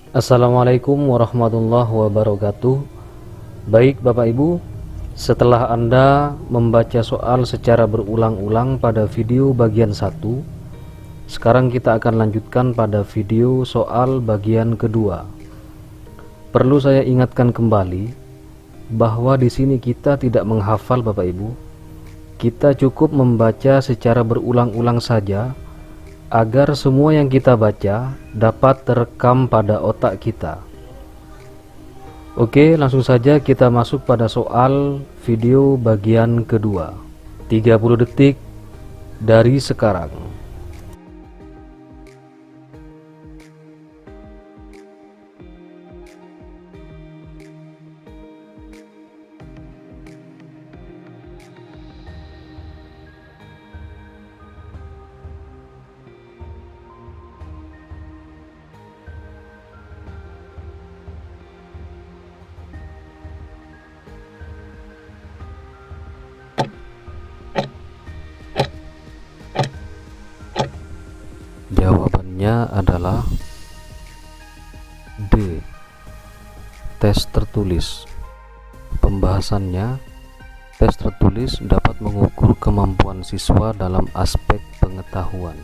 Assalamualaikum warahmatullahi wabarakatuh. Baik Bapak Ibu, setelah Anda membaca soal secara berulang-ulang pada video bagian 1, sekarang kita akan lanjutkan pada video soal bagian kedua. Perlu saya ingatkan kembali bahwa di sini kita tidak menghafal Bapak Ibu. Kita cukup membaca secara berulang-ulang saja agar semua yang kita baca dapat terekam pada otak kita. Oke, langsung saja kita masuk pada soal video bagian kedua. 30 detik dari sekarang. Jawabannya adalah D. Tes tertulis. Pembahasannya, tes tertulis dapat mengukur kemampuan siswa dalam aspek pengetahuan.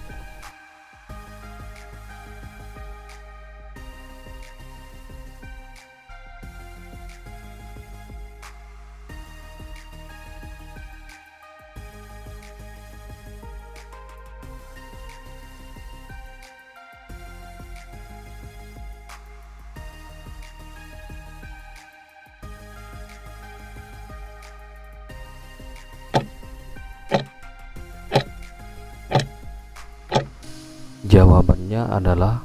Jawabannya adalah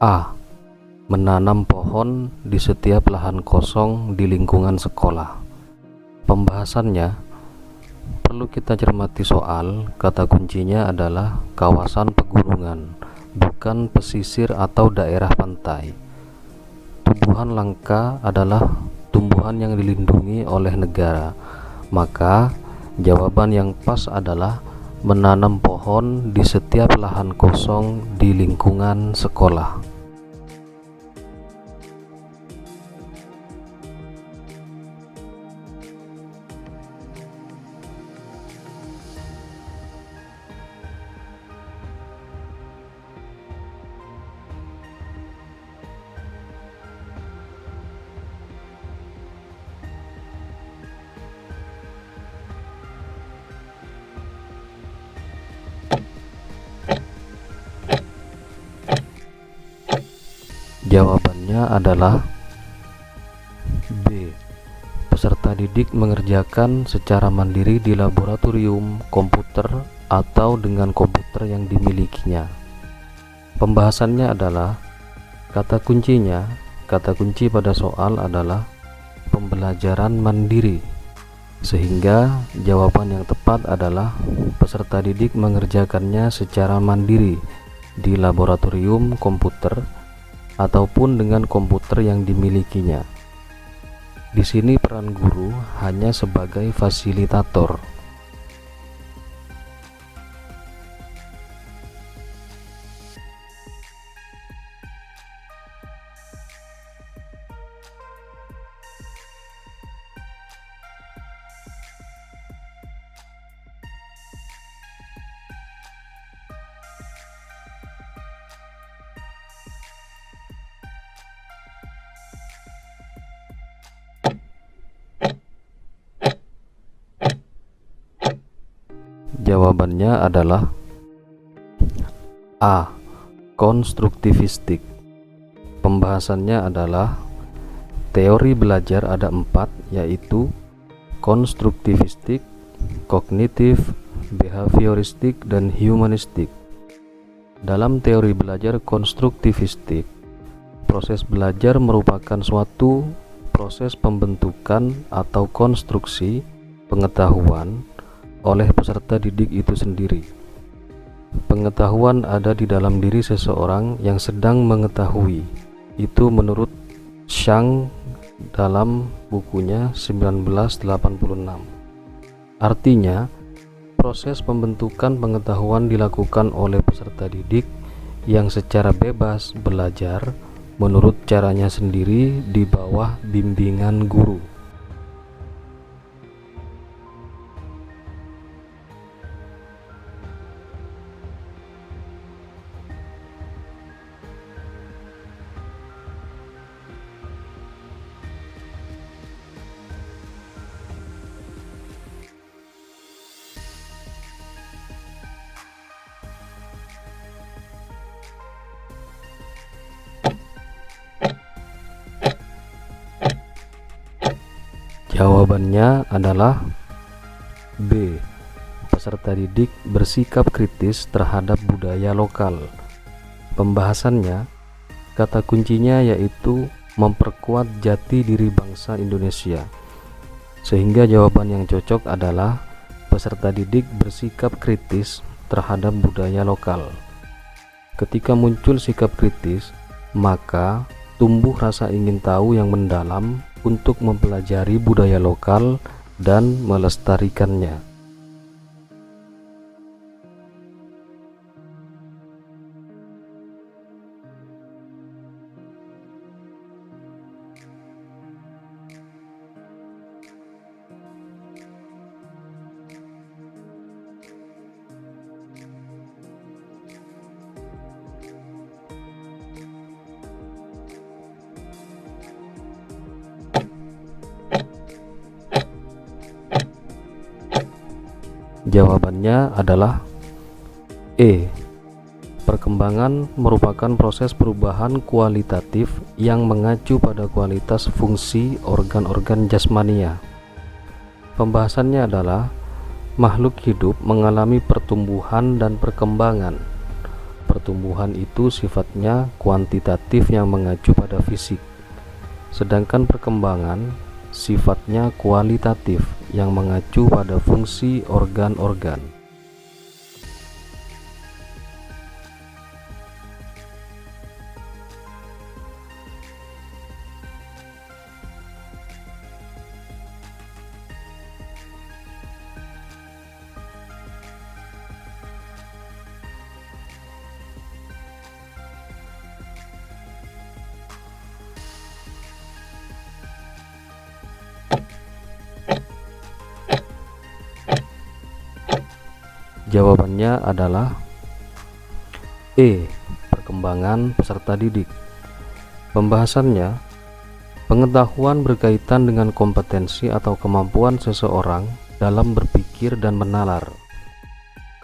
A. Menanam pohon di setiap lahan kosong di lingkungan sekolah. Pembahasannya, perlu kita cermati soal, kata kuncinya adalah kawasan pegunungan, bukan pesisir atau daerah pantai. Tumbuhan langka adalah tumbuhan yang dilindungi oleh negara. Maka jawaban yang pas adalah menanam pohon di setiap lahan kosong di lingkungan sekolah. Jawabannya adalah B. Peserta didik mengerjakan secara mandiri di laboratorium komputer atau dengan komputer yang dimilikinya. Pembahasannya adalah kata kunci pada soal adalah pembelajaran mandiri, sehingga jawaban yang tepat adalah peserta didik mengerjakannya secara mandiri di laboratorium komputer ataupun dengan komputer yang dimilikinya. Di sini peran guru hanya sebagai fasilitator. Jawabannya adalah A. Konstruktivistik. Pembahasannya adalah teori belajar ada 4, yaitu konstruktivistik, kognitif, behavioristik, dan humanistik. Dalam teori belajar konstruktivistik, proses belajar merupakan suatu proses pembentukan atau konstruksi pengetahuan oleh peserta didik itu sendiri. Pengetahuan ada di dalam diri seseorang yang sedang mengetahui. Itu menurut Chang dalam bukunya 1986. Artinya, proses pembentukan pengetahuan dilakukan oleh peserta didik yang secara bebas belajar menurut caranya sendiri di bawah bimbingan guru. Jawabannya adalah B. Peserta didik bersikap kritis terhadap budaya lokal. Pembahasannya, kata kuncinya yaitu memperkuat jati diri bangsa Indonesia. Sehingga jawaban yang cocok adalah peserta didik bersikap kritis terhadap budaya lokal. Ketika muncul sikap kritis, maka tumbuh rasa ingin tahu yang mendalam untuk mempelajari budaya lokal dan melestarikannya. Jawabannya adalah E. Perkembangan merupakan proses perubahan kualitatif yang mengacu pada kualitas fungsi organ-organ jasmania. Pembahasannya adalah makhluk hidup mengalami pertumbuhan dan perkembangan. Pertumbuhan itu sifatnya kuantitatif yang mengacu pada fisik, sedangkan perkembangan sifatnya kualitatif yang mengacu pada fungsi organ-organ. Jawabannya adalah E. Perkembangan peserta didik. Pembahasannya, pengetahuan berkaitan dengan kompetensi atau kemampuan seseorang dalam berpikir dan menalar.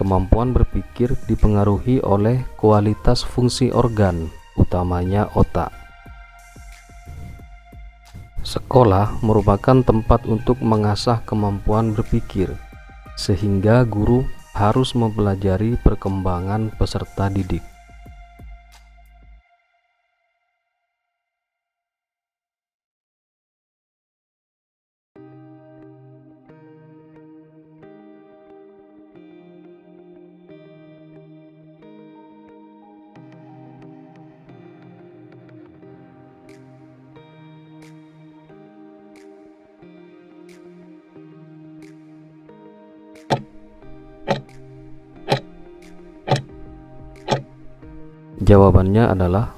Kemampuan berpikir dipengaruhi oleh kualitas fungsi organ, utamanya otak. Sekolah merupakan tempat untuk mengasah kemampuan berpikir, sehingga guru harus mempelajari perkembangan peserta didik. Jawabannya adalah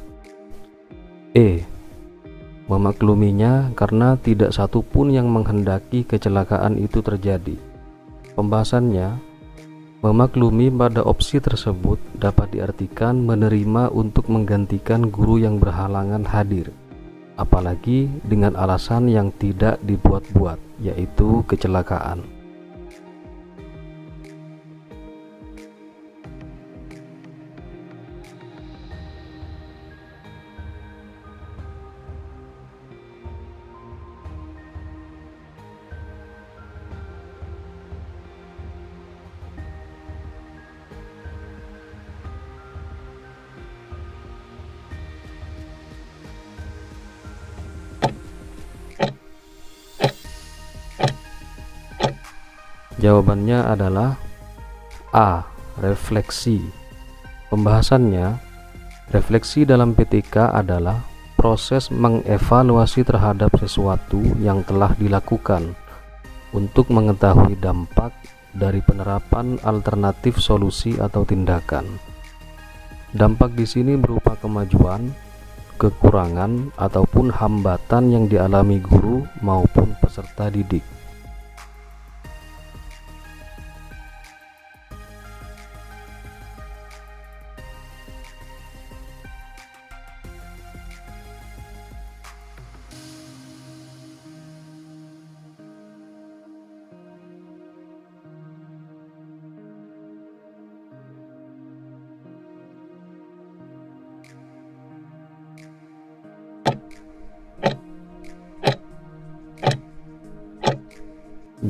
E. Memakluminya karena tidak satu pun yang menghendaki kecelakaan itu terjadi. Pembahasannya, memaklumi pada opsi tersebut dapat diartikan menerima untuk menggantikan guru yang berhalangan hadir, apalagi dengan alasan yang tidak dibuat-buat, yaitu kecelakaan. Jawabannya adalah A. Refleksi. Pembahasannya, refleksi dalam PTK adalah proses mengevaluasi terhadap sesuatu yang telah dilakukan untuk mengetahui dampak dari penerapan alternatif solusi atau tindakan. Dampak di sini berupa kemajuan, kekurangan, ataupun hambatan yang dialami guru maupun peserta didik.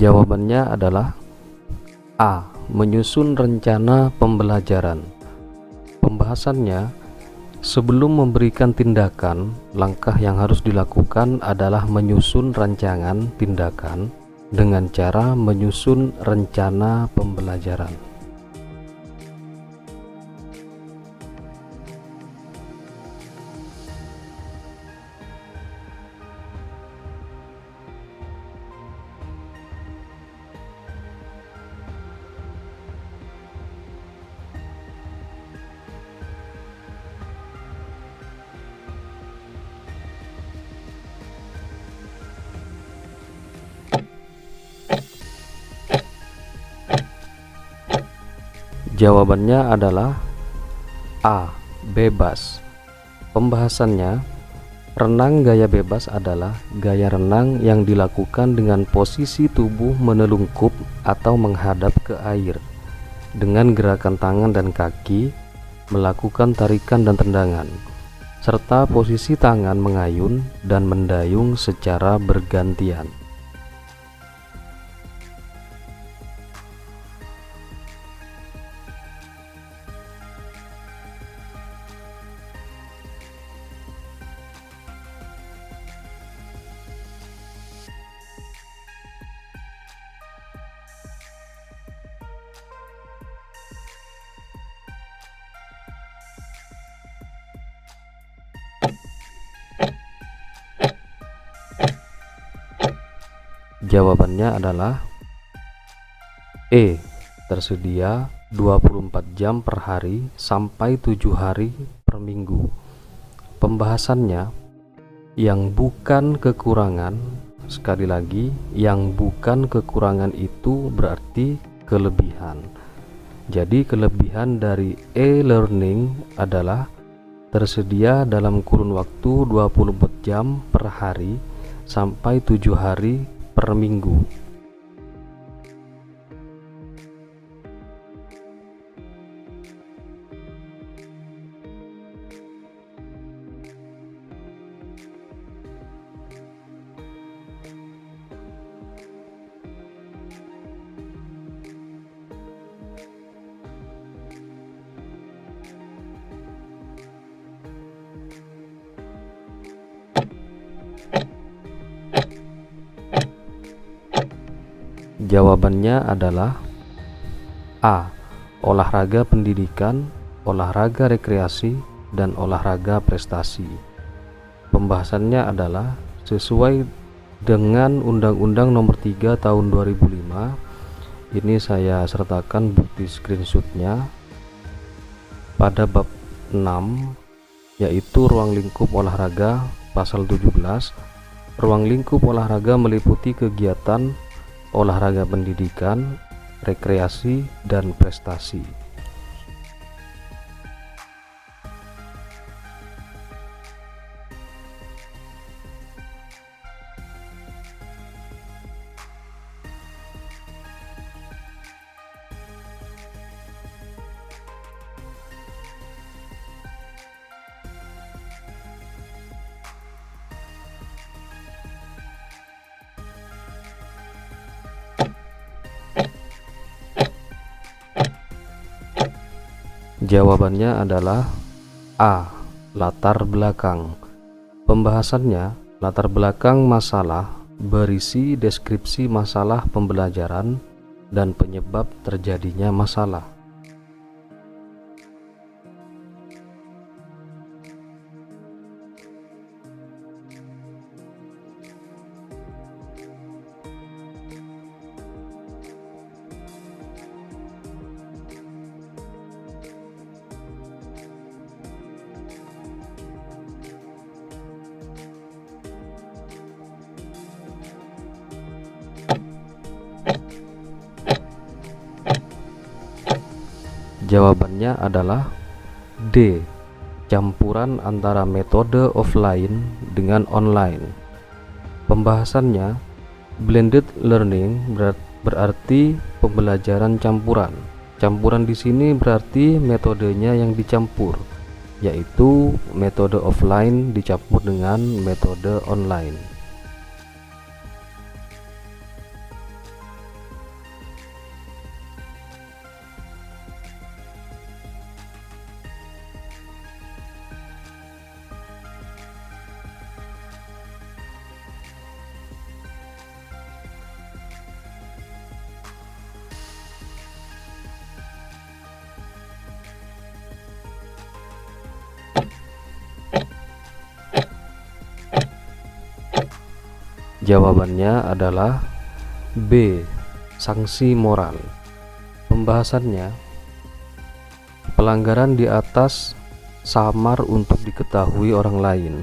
Jawabannya adalah A. Menyusun rencana pembelajaran. Pembahasannya, sebelum memberikan tindakan, langkah yang harus dilakukan adalah menyusun rancangan tindakan dengan cara menyusun rencana pembelajaran. Jawabannya adalah A. Bebas. Pembahasannya, renang gaya bebas adalah gaya renang yang dilakukan dengan posisi tubuh menelungkup atau menghadap ke air, dengan gerakan tangan dan kaki, melakukan tarikan dan tendangan, serta posisi tangan mengayun dan mendayung secara bergantian. Jawabannya adalah E. Tersedia 24 jam per hari sampai 7 hari per minggu. Pembahasannya, yang bukan kekurangan, sekali lagi, yang bukan kekurangan itu berarti kelebihan. Jadi kelebihan dari e-learning adalah tersedia dalam kurun waktu 24 jam per hari sampai 7 hari per minggu. Jawabannya adalah A. Olahraga pendidikan, olahraga rekreasi, dan olahraga prestasi. Pembahasannya adalah sesuai dengan Undang-Undang Nomor 3 Tahun 2005. Ini saya sertakan bukti screenshotnya pada bab 6, yaitu ruang lingkup olahraga, pasal 17. Ruang lingkup olahraga meliputi kegiatan olahraga pendidikan, rekreasi, dan prestasi. Jawabannya adalah A. Latar belakang. Pembahasannya, latar belakang masalah berisi deskripsi masalah pembelajaran dan penyebab terjadinya masalah. Jawabannya adalah D. Campuran antara metode offline dengan online. Pembahasannya, blended learning berarti pembelajaran campuran. Campuran di sini berarti metodenya yang dicampur, yaitu metode offline dicampur dengan metode online. Jawabannya adalah B. Sanksi moral. Pembahasannya, pelanggaran di atas samar untuk diketahui orang lain,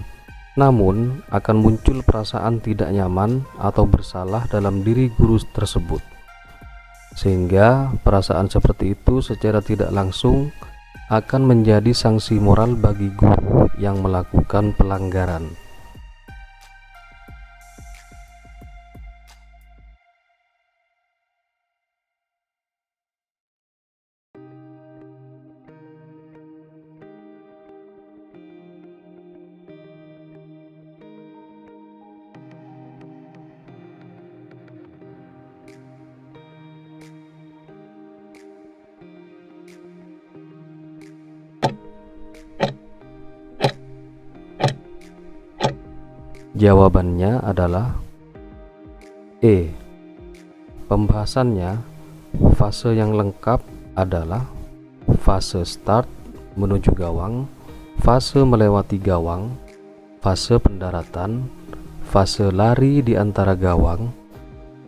namun akan muncul perasaan tidak nyaman atau bersalah dalam diri guru tersebut, sehingga perasaan seperti itu secara tidak langsung akan menjadi sanksi moral bagi guru yang melakukan pelanggaran. Jawabannya adalah E. Pembahasannya, fase yang lengkap adalah fase start menuju gawang, fase melewati gawang, fase pendaratan, fase lari di antara gawang,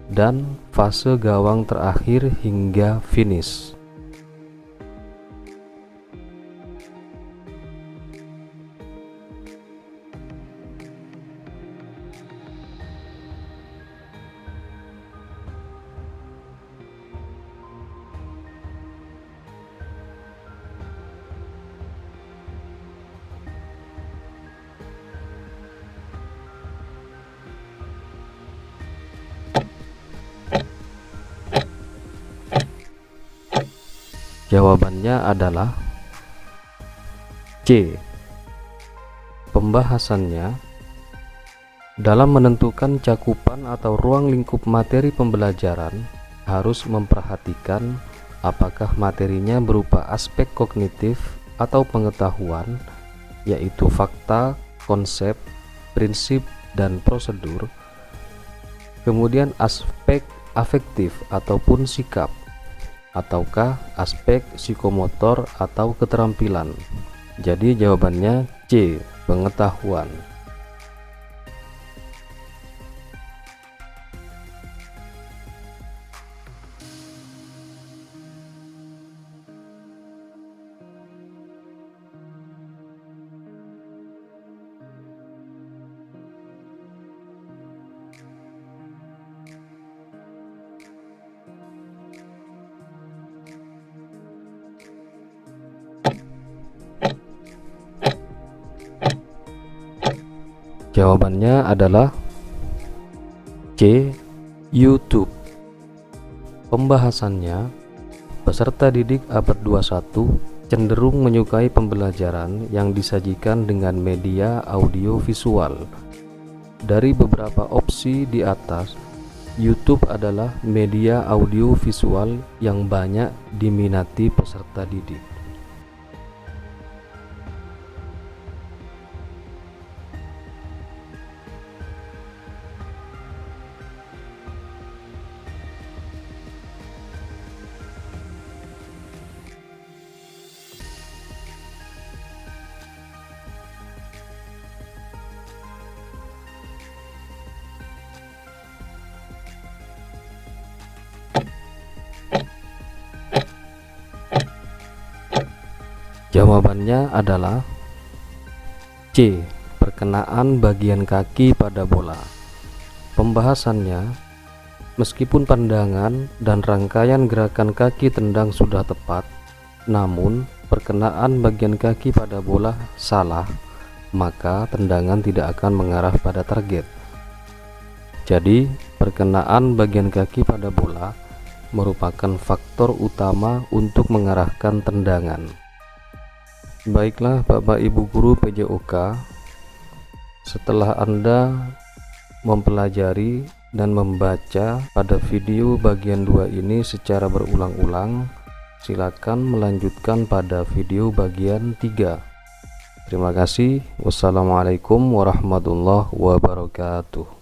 dan fase gawang terakhir hingga finish. Jawabannya adalah C. Pembahasannya, dalam menentukan cakupan atau ruang lingkup materi pembelajaran harus memperhatikan apakah materinya berupa aspek kognitif atau pengetahuan, yaitu fakta, konsep, prinsip, dan prosedur, kemudian aspek afektif ataupun sikap, ataukah aspek psikomotor atau keterampilan. Jadi jawabannya C. Pengetahuan. Jawabannya adalah C. YouTube. Pembahasannya, peserta didik abad 21 cenderung menyukai pembelajaran yang disajikan dengan media audio visual. Dari beberapa opsi di atas, YouTube adalah media audio visual yang banyak diminati peserta didik. Jawabannya adalah C. Perkenaan bagian kaki pada bola. Pembahasannya, meskipun pandangan dan rangkaian gerakan kaki tendang sudah tepat, Namun perkenaan bagian kaki pada bola salah, maka tendangan tidak akan mengarah pada target. Jadi perkenaan bagian kaki pada bola merupakan faktor utama untuk mengarahkan tendangan. Baiklah Bapak Ibu guru PJOK, setelah Anda mempelajari dan membaca pada video bagian 2 ini secara berulang-ulang, silakan melanjutkan pada video bagian 3. Terima kasih. Wassalamualaikum warahmatullahi wabarakatuh.